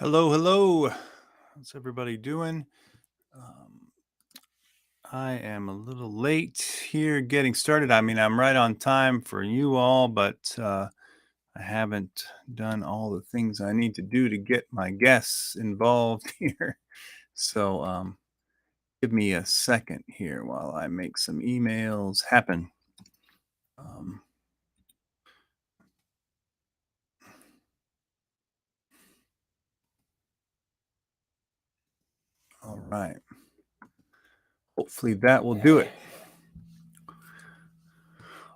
Hello, hello. How's everybody doing? Um, I am a little late here getting started. I mean, I'm right on time for you all, but I haven't done all the things I need to do to get my guests involved here. So give me a second here while I make some emails happen. Um, all right. Hopefully that will do it.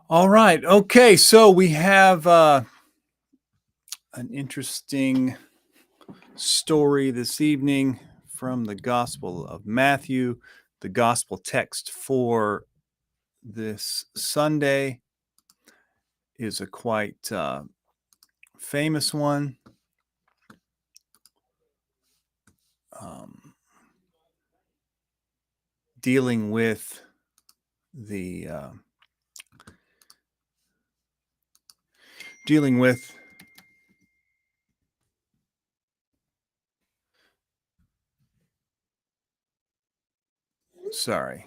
All right. Okay. So we have an interesting story this evening from the Gospel of Matthew. The Gospel text for this Sunday is a quite famous one. Um, Dealing with the dealing with sorry,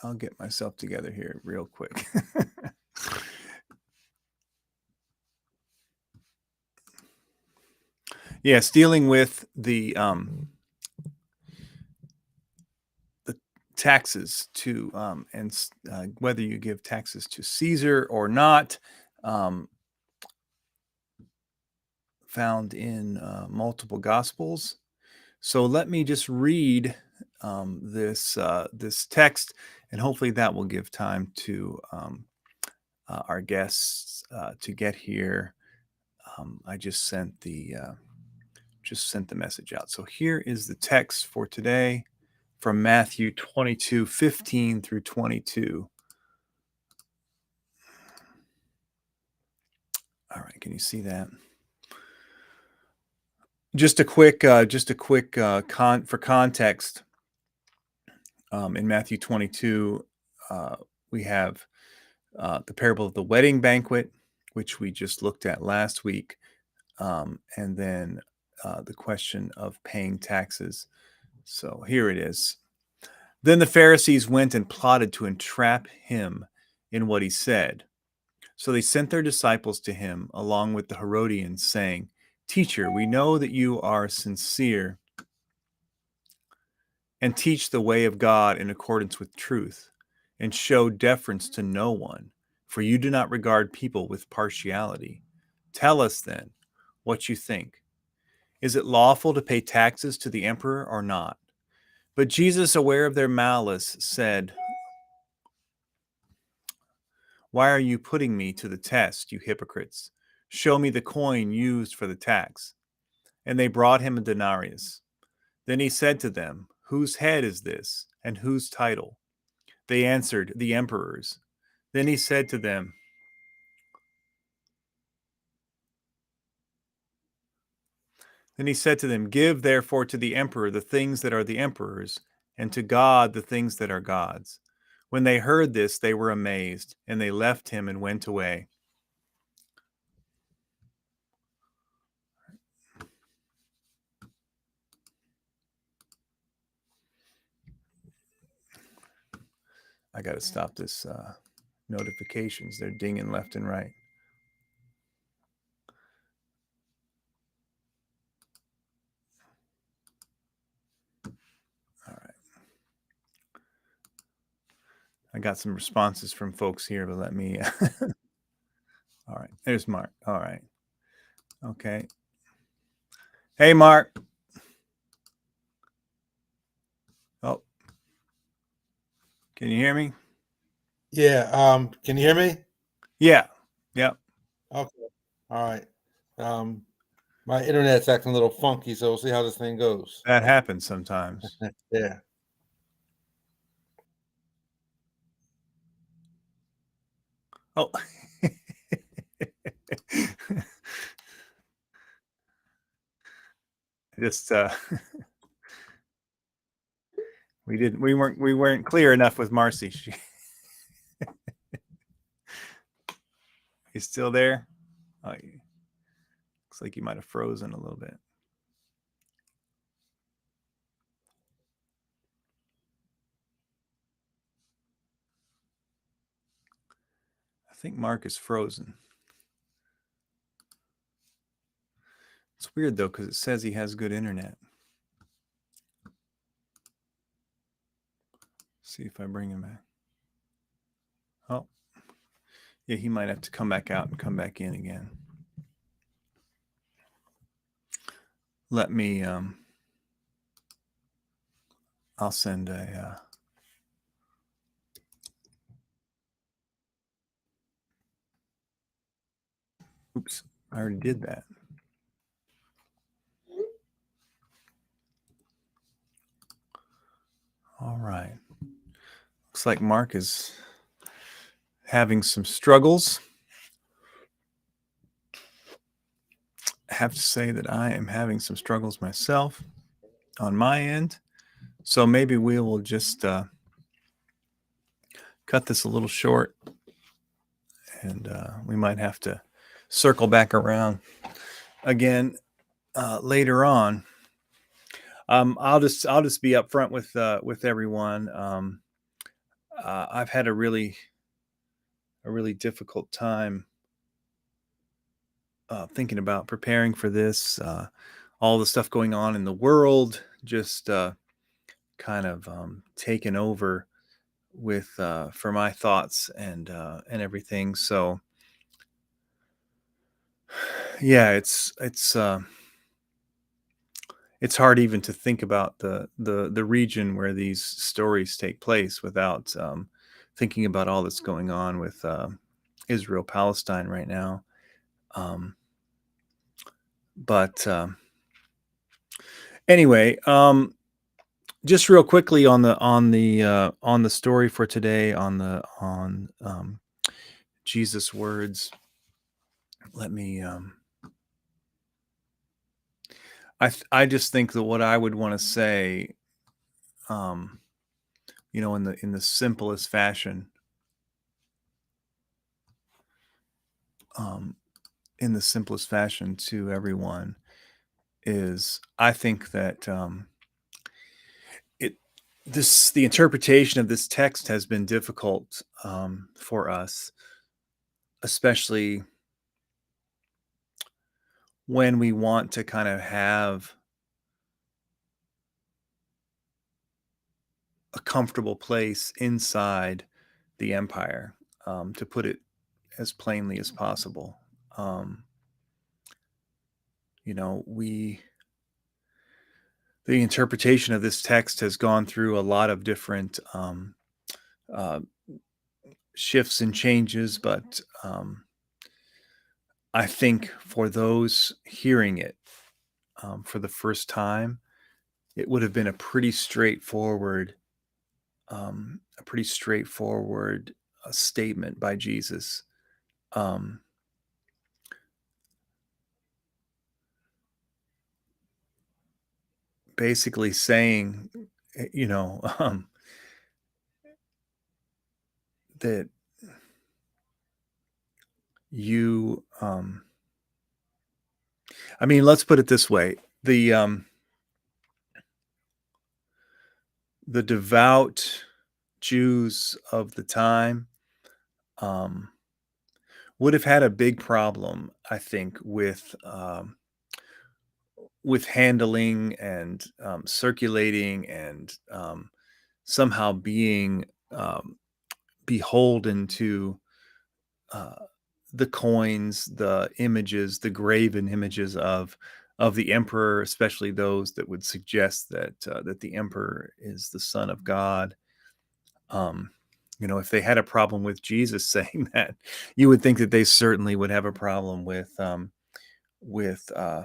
I'll get myself together here real quick. Yes, dealing with the taxes to whether you give taxes to Caesar or not, found in multiple Gospels. So let me just read this text, and hopefully that will give time to our guests to get here. I just sent the message out. So here is the text for today from Matthew 22:15 through 22. All right, can you see that? Just a quick for context. In Matthew 22, we have the parable of the wedding banquet, which we just looked at last week, and then the question of paying taxes. So here it is. Then the Pharisees went and plotted to entrap him in what he said. So they sent their disciples to him along with the Herodians, saying, "Teacher, we know that you are sincere and teach the way of God in accordance with truth, and show deference to no one, for you do not regard people with partiality. Tell us then what you think. Is it lawful to pay taxes to the emperor or not?" But Jesus, aware of their malice, said, "Why are you putting me to the test, you hypocrites? Show me the coin used for the tax." And they brought him a denarius. Then he said to them, "Whose head is this, and whose title?" They answered, "The emperor's." Then he said to them, "Give therefore to the emperor the things that are the emperor's, and to God the things that are God's." When they heard this, they were amazed, and they left him and went away. I got to stop this notifications. They're dinging left and right. All right. I got some responses from folks here, but let me. All right. There's Mark. All right. Okay. Hey, Mark. Oh, can you hear me? Yeah. Can you hear me? Yeah. Yep. Okay. All right. My internet's acting a little funky, so we'll see how this thing goes. That happens sometimes. Yeah. Oh. Just we weren't clear enough with Marcy. He's still there. Oh, looks like you might have frozen a little bit. think Mark is frozen. It's weird though, because it says he has good internet. See if I bring him back. Oh, yeah, he might have to come back out and come back in again. Let me, I'll send a, oops, I already did that. All right. Looks like Mark is having some struggles. I have to say that I am having some struggles myself on my end. So maybe we will just cut this a little short, and we might have to circle back around again later on. I'll just be upfront with everyone. I've had a really difficult time thinking about preparing for this. All the stuff going on in the world just kind of taken over with for my thoughts and everything. So yeah, it's hard even to think about the region where these stories take place without thinking about all that's going on with Israel Palestine right now. But anyway, just real quickly on the story for today, on Jesus' words. Let me. I just think that what I would want to say, in the simplest fashion, to everyone is, I think that the interpretation of this text has been difficult for us, especially when we want to kind of have a comfortable place inside the empire, to put it as plainly as possible. The interpretation of this text has gone through a lot of different uh, shifts and changes, but I think for those hearing it for the first time, it would have been a pretty straightforward, statement by Jesus. Basically saying, that you, let's put it this way: the devout Jews of the time would have had a big problem, I think, with handling and circulating and somehow being beholden to uh, the coins, the images, the graven images of the emperor, especially those that would suggest that the emperor is the son of God. If they had a problem with Jesus saying that, you would think that they certainly would have a problem with uh,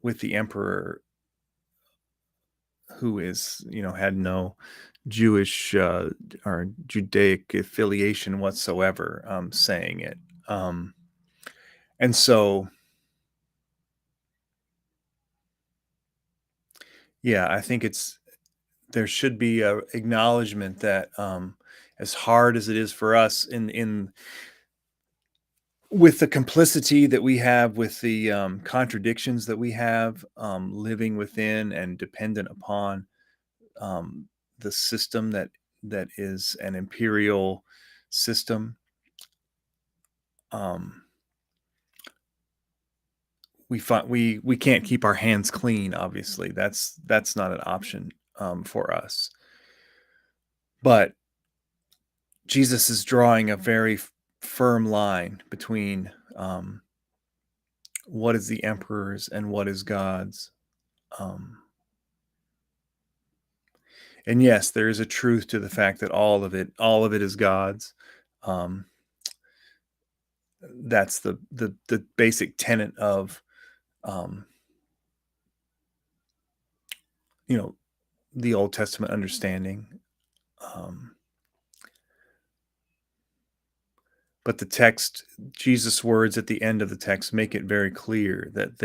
with the emperor, who is, had no Jewish or Judaic affiliation whatsoever, saying it. And so, yeah, I think there should be a acknowledgement that, as hard as it is for us in with the complicity that we have, with the contradictions that we have, living within and dependent upon the system that is an imperial system. We can't keep our hands clean. Obviously, that's not an option for us. But Jesus is drawing a very firm line between what is the emperor's and what is God's. And yes, there is a truth to the fact that all of it is God's. That's the basic tenet of the Old Testament understanding. But the text, Jesus' words at the end of the text, make it very clear that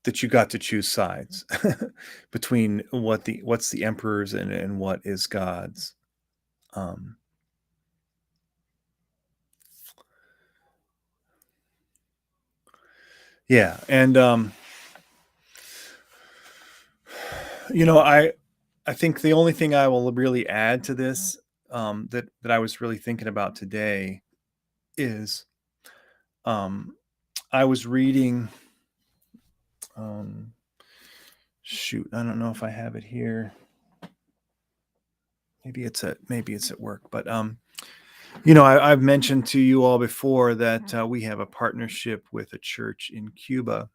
that you got to choose sides between what's the emperor's and what is God's. Yeah, and I think the only thing I will really add to this that I was really thinking about today is I was reading. Shoot, I don't know if I have it here. Maybe it's at work, but I've mentioned to you all before that we have a partnership with a church in Cuba,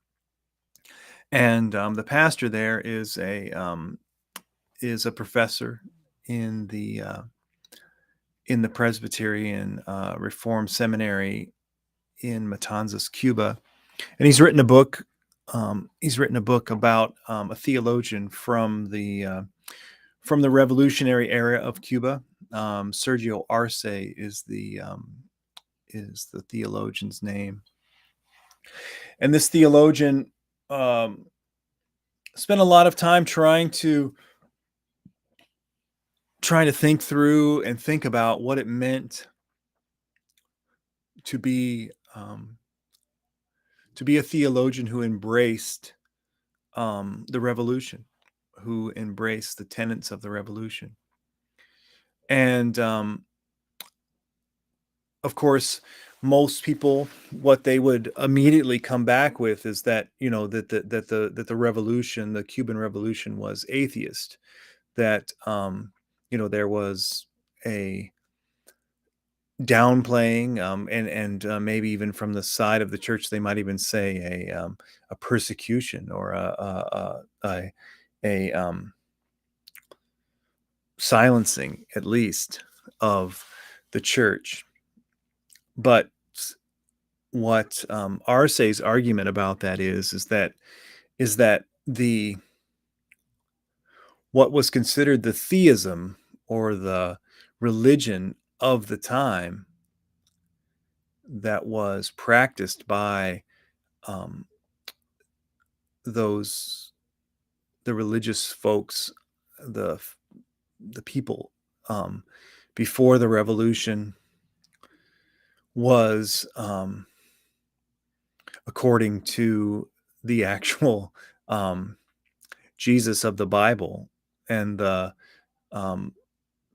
and the pastor there is a professor in the Presbyterian Reformed Seminary in Matanzas, Cuba, and he's written a book. He's written a book about a theologian from the revolutionary era of Cuba. Sergio Arce is the theologian's name, and this theologian spent a lot of time trying to think through and think about what it meant to be a theologian who embraced the revolution, who embraced the tenets of the revolution. And of course, most people, what they would immediately come back with is that the revolution, the Cuban Revolution, was atheist. That there was a downplaying, and maybe even from the side of the church, they might even say a persecution or a silencing, at least, of the church. But what Arce's argument about that is that the what was considered the theism or the religion of the time that was practiced by the religious folks, the people before the revolution, was according to the actual Jesus of the Bible and the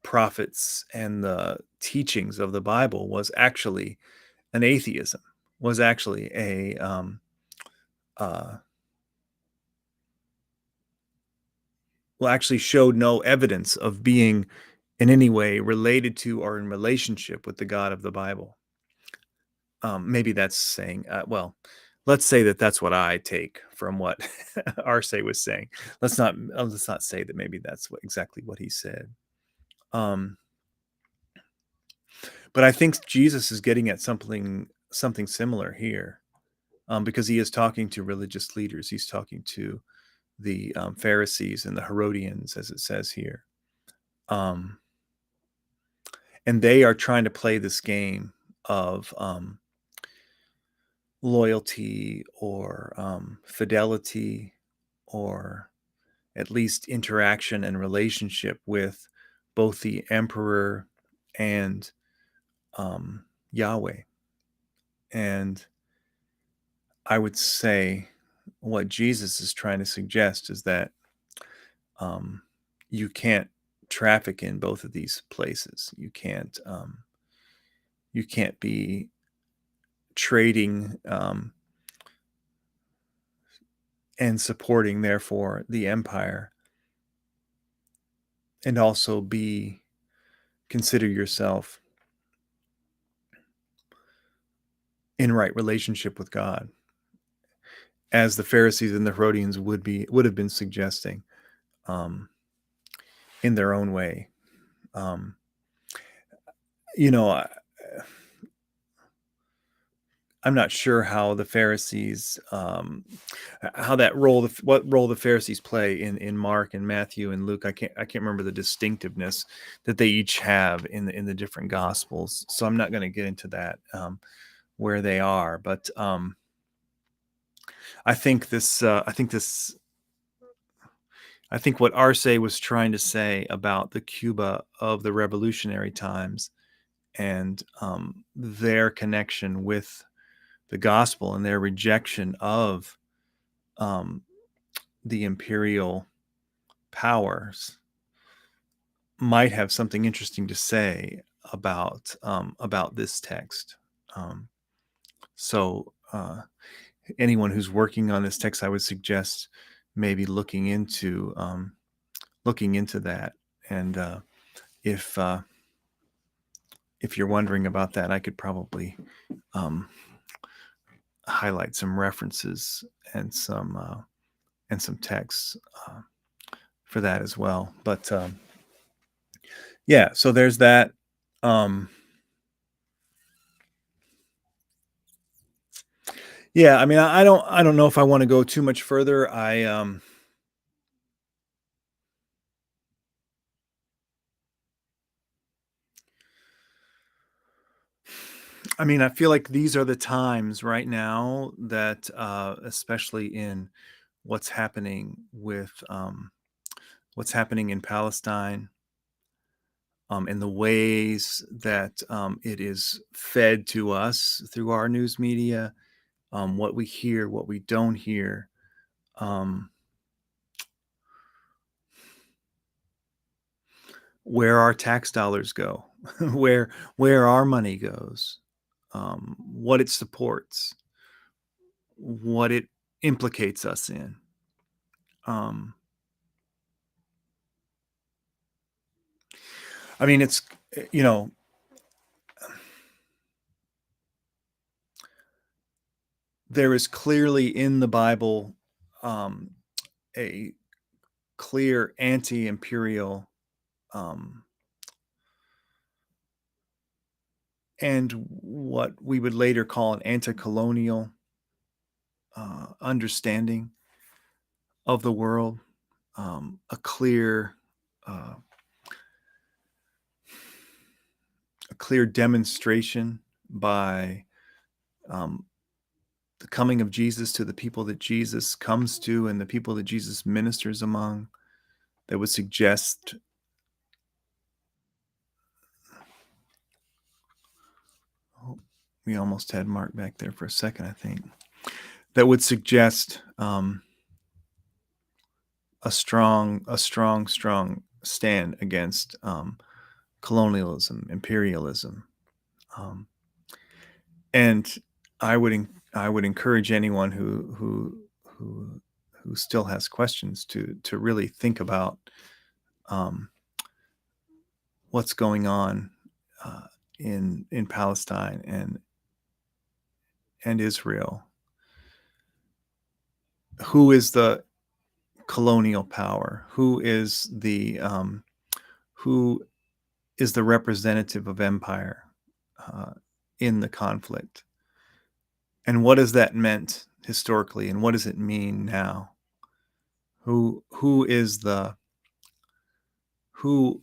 prophets and the teachings of the Bible, was actually an atheism, was actually actually showed no evidence of being in any way related to or in relationship with the God of the Bible. Maybe that's saying, let's say that that's what I take from what Arce was saying. Let's not say that maybe that's exactly what he said. But I think Jesus is getting at something similar here, because he is talking to religious leaders. He's talking to the Pharisees and the Herodians, as it says here. And they are trying to play this game of loyalty or fidelity, or at least interaction and relationship with both the emperor and Yahweh. And I would say what Jesus is trying to suggest is that you can't traffic in both of these places. You can't be trading and supporting, therefore, the empire, and also consider yourself in right relationship with God, as the Pharisees and the Herodians would have been suggesting, um, in their own way. Um, you know, I'm not sure how the Pharisees, how that role, what role the Pharisees play in Mark and Matthew and Luke. I can't remember the distinctiveness that they each have in the different Gospels. So I'm not going to get into that, where they are. But I think this. I think what Arce was trying to say about the Cuba of the revolutionary times and their connection with the gospel and their rejection of um, the imperial powers might have something interesting to say about this text. Um, so anyone who's working on this text, I would suggest maybe looking into that. And if you're wondering about that, I could probably highlight some references and some texts for that as well. But yeah, so there's that. Yeah, I mean, I don't know if I want to go too much further. I mean, I feel like these are the times right now that, especially in what's happening what's happening in Palestine, and the ways that it is fed to us through our news media, what we hear, what we don't hear, um, where our tax dollars go, where our money goes, what it supports, what it implicates us in. Um, I mean, it's you know, there is clearly in the Bible um, a clear anti-imperial um, and what we would later call an anti-colonial understanding of the world, uh, a clear demonstration by um, the coming of Jesus to the people that Jesus comes to and the people that Jesus ministers among, that would suggest. Oh, we almost had Mark back there for a second, I think. That would suggest a strong stand against colonialism, imperialism, and I would encourage anyone who still has questions to really think about um, what's going on in Palestine and Israel. Who is the colonial power? Who is the representative of empire uh, in the conflict? And what has that meant historically, and what does it mean now? Who is the who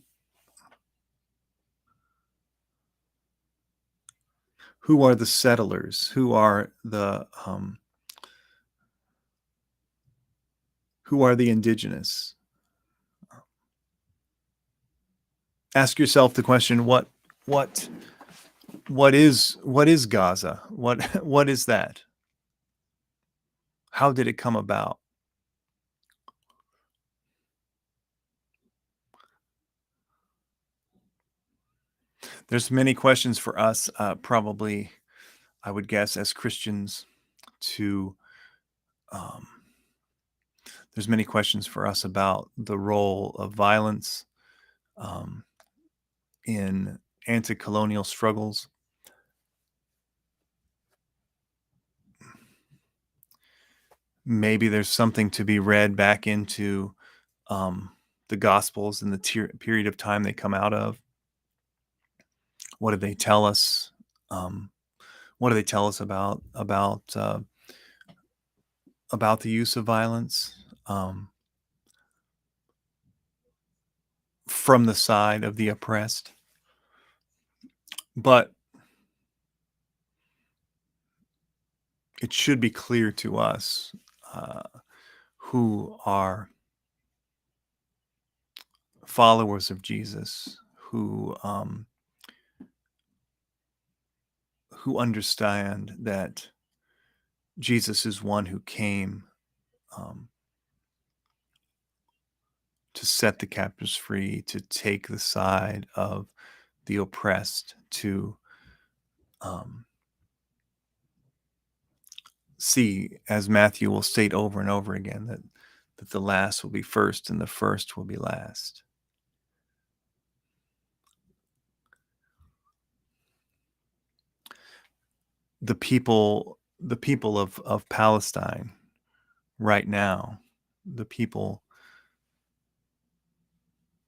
who are the settlers? Who are the indigenous? Ask yourself the question: what what is Gaza? What is that? How did it come about? There's many questions for us, probably, I would guess, as Christians to. Um, there's many questions for us about the role of violence um, in anti-colonial struggles. Maybe there's something to be read back into um, the Gospels and the period of time they come out of. What do they tell us? Um, what do they tell us about the use of violence from the side of the oppressed? But it should be clear to us uh, who are followers of Jesus, who understand that Jesus is one who came um, to set the captives free, to take the side of the oppressed, to um, see, as Matthew will state over and over again, that the last will be first and the first will be last. The people of Palestine right now, the people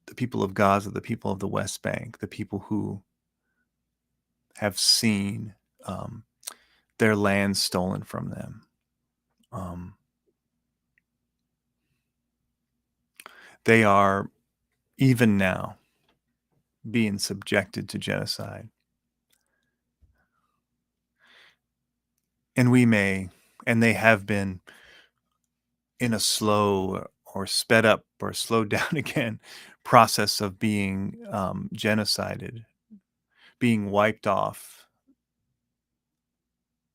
the people of Gaza, the people of the West Bank, the people who have seen um, their land stolen from them. Um, they are even now being subjected to genocide. And they have been in a slow or sped up or slowed down again process of being genocided, being wiped off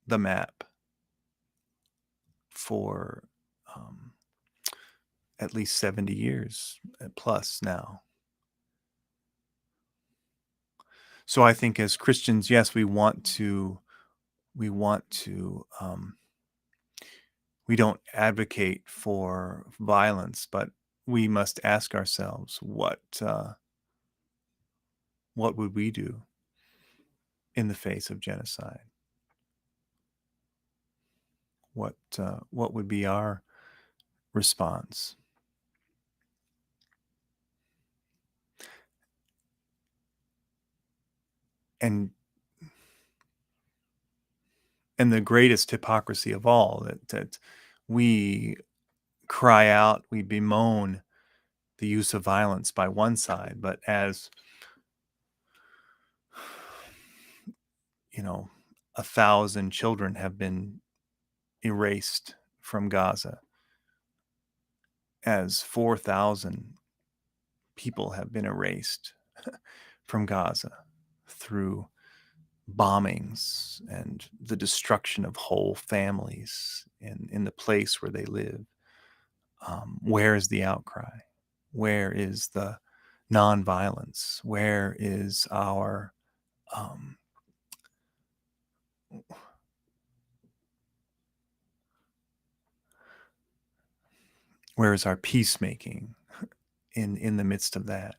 the map for um, at least 70 years plus now. So I think as Christians, yes, we want to we don't advocate for violence, but we must ask ourselves what would we do in the face of genocide? What would be our response? And the greatest hypocrisy of all, that we cry out, we bemoan the use of violence by one side, but as 1,000 children have been erased from Gaza, as 4,000 people have been erased from Gaza through bombings and the destruction of whole families in the place where they live. Where is the outcry? Where is the nonviolence? Where is our um, where is our peacemaking in the midst of that?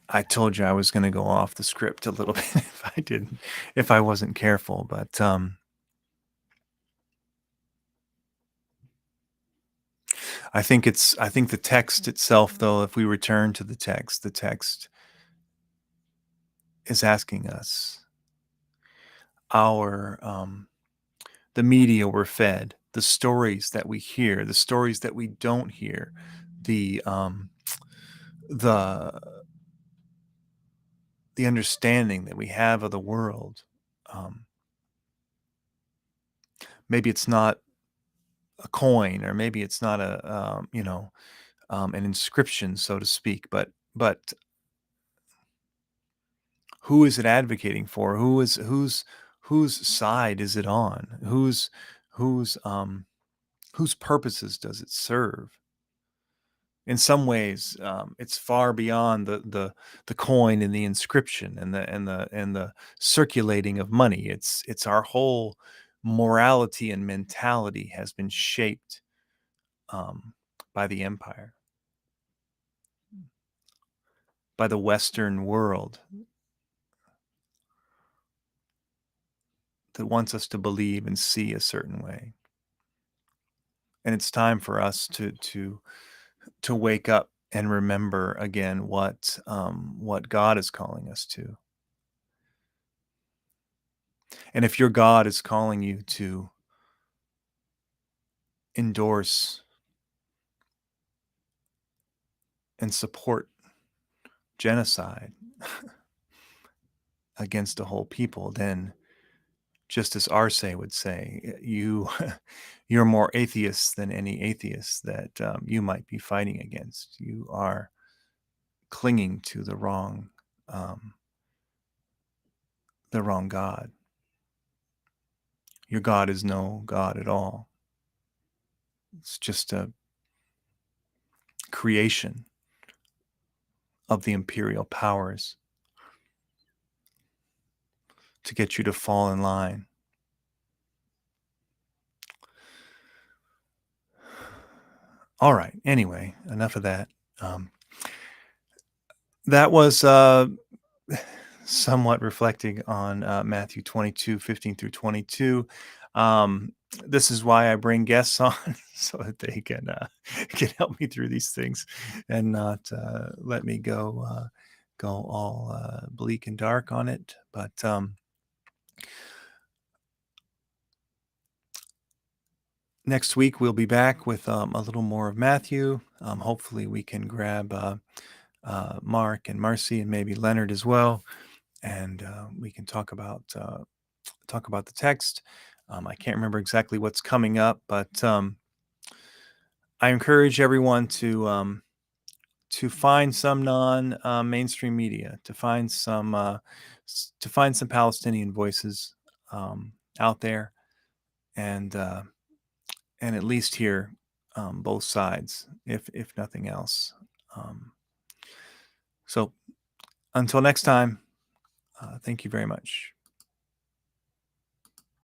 I told you I was going to go off the script a little bit if I wasn't careful, but I think the text itself, though, if we return to the text is asking us, our the media we're fed, the stories that we hear, the stories that we don't hear, the the the understanding that we have of the world. Um, maybe it's not a coin, or maybe it's not an inscription, so to speak, but who is it advocating for? Whose side is it on? Whose purposes does it serve? In some ways, it's far beyond the coin and the inscription and the circulating of money. It's our whole morality and mentality has been shaped by the empire, by the Western world that wants us to believe and see a certain way. And it's time for us to wake up and remember again what God is calling us to. And if your God is calling you to endorse and support genocide against a whole people, then just as Arce would say, you're more atheist than any atheist that you might be fighting against. You are clinging to the wrong God. Your God is no God at all. It's just a creation of the imperial powers to get you to fall in line. All right. Anyway, enough of that. That was somewhat reflecting on Matthew 22:15 through 22. This is why I bring guests on so that they can help me through these things and not let me go all bleak and dark on it. But next week we'll be back with a little more of Matthew. Hopefully we can grab Mark and Marcy and maybe Leonard as well, and we can talk about the text. I can't remember exactly what's coming up, but I encourage everyone to find some non-mainstream media, to find some Palestinian voices out there, and at least hear both sides, if nothing else. So until next time, thank you very much.